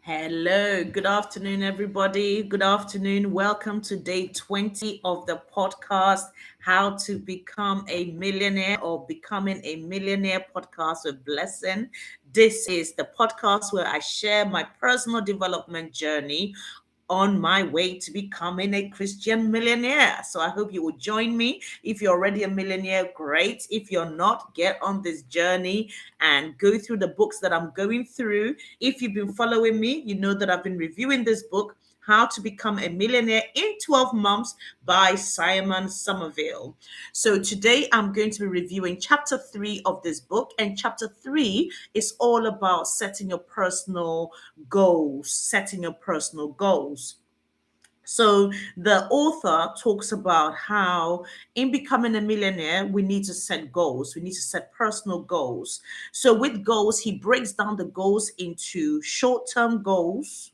Hello, good afternoon, everybody. Good afternoon. Welcome to day 20 of the podcast, How to Become a Millionaire or Becoming a Millionaire podcast with Blessing. This is the podcast where I share my personal development journey on my way to becoming a Christian millionaire. So I hope you will join me. If you're already a millionaire, great. If you're not, get on this journey and go through the books that I'm going through. If you've been following me, you know that I've been reviewing this book, How to Become a Millionaire in 12 Months by Simon Sommerville. So today I'm going to be reviewing chapter 3 of this book, and chapter 3 is all about setting your personal goals. So the author talks about how in becoming a millionaire, we need to set goals. We need to set personal goals. So with goals, he breaks down the goals into short-term goals,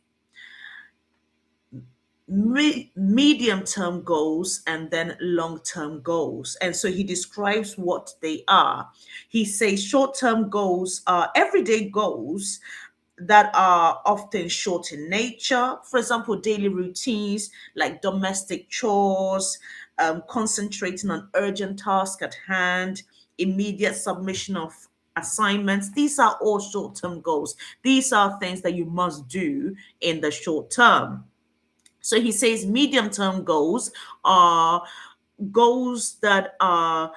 medium-term goals, and then long-term goals. And so he describes what they are. He says short-term goals are everyday goals that are often short in nature. For example, daily routines like domestic chores, concentrating on urgent tasks at hand, immediate submission of assignments. These are all short term goals. These are things that you must do in the short term. So he says medium term goals are goals that are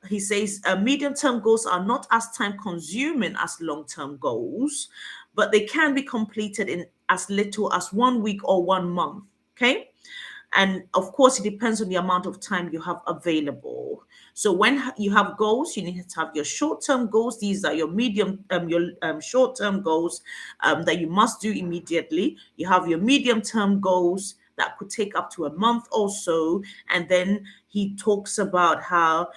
he says medium term goals are not as time consuming as long term goals, but they can be completed in as little as 1 week or 1 month. Okay. And of course, it depends on the amount of time you have available. So when you have goals, you need to have your short-term goals. These are your short-term goals that you must do immediately. You have your medium-term goals that could take up to a month or so, and then he talks about how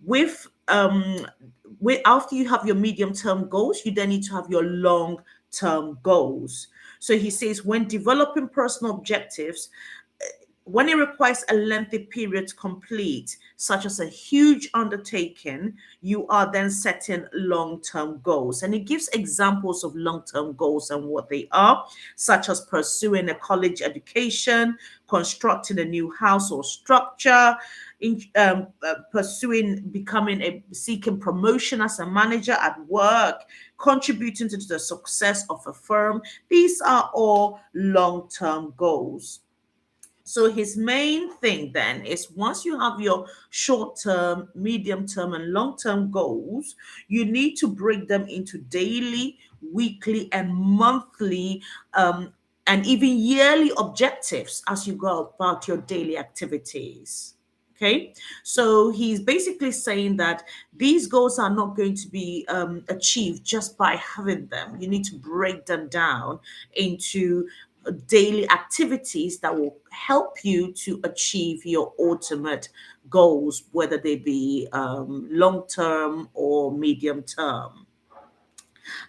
with after you have your medium-term goals, you then need to have your long-term goals. So he says when developing personal objectives, when it requires a lengthy period to complete, such as a huge undertaking, you are then setting long term goals. And it gives examples of long term goals and what they are, such as pursuing a college education, constructing a new house or structure, seeking promotion as a manager at work, contributing to the success of a firm. These are all long term goals. So his main thing then is once you have your short term, medium term, and long term goals, you need to break them into daily, weekly, and monthly, and even yearly objectives as you go about your daily activities. Okay, so he's basically saying that these goals are not going to be achieved just by having them. You need to break them down into daily activities that will help you to achieve your ultimate goals, whether they be long term or medium term.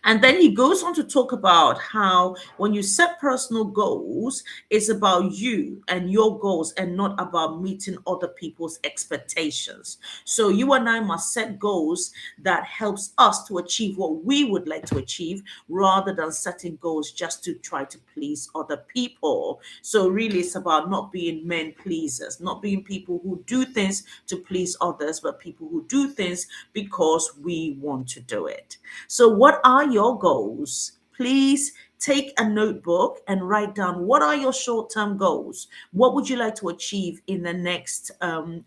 And then he goes on to talk about how when you set personal goals, it's about you and your goals and not about meeting other people's expectations. So you and I must set goals that helps us to achieve what we would like to achieve rather than setting goals just to try to please other people. So really it's about not being men pleasers, not being people who do things to please others, but people who do things because we want to do it. So, what are your goals? Please take a notebook and write down what are your short term goals? What would you like to achieve in the next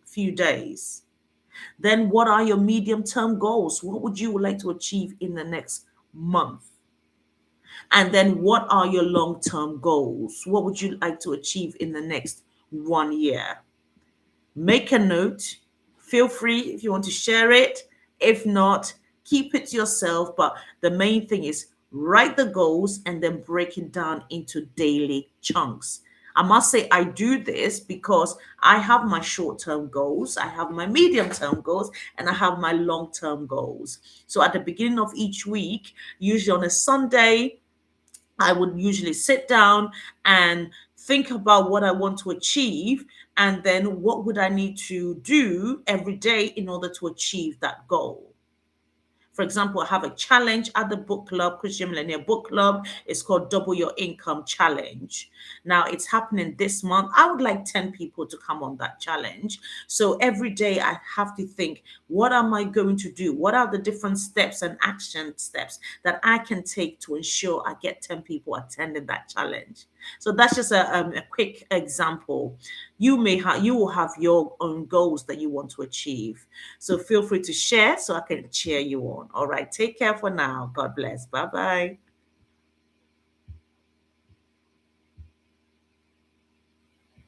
few days? Then, what are your medium term goals? What would you like to achieve in the next month? And then, what are your long term goals? What would you like to achieve in the next 1 year? Make a note. Feel free if you want to share it. If not, keep it to yourself. But the main thing is write the goals and then break it down into daily chunks. I must say, I do this because I have my short term goals, I have my medium term goals, and I have my long term goals. So at the beginning of each week, usually on a Sunday, I would usually sit down and think about what I want to achieve and then what would I need to do every day in order to achieve that goal. For example, I have a challenge at the book club, Christian Millionaire Book Club. It's called Double Your Income Challenge. Now it's happening this month. I would like 10 people to come on that challenge. So every day I have to think, what am I going to do? What are the different steps and action steps that I can take to ensure I get 10 people attending that challenge? So that's just a quick example. You will have your own goals that you want to achieve. So feel free to share so I can cheer you on. All right. Take care for now. God bless. Bye bye.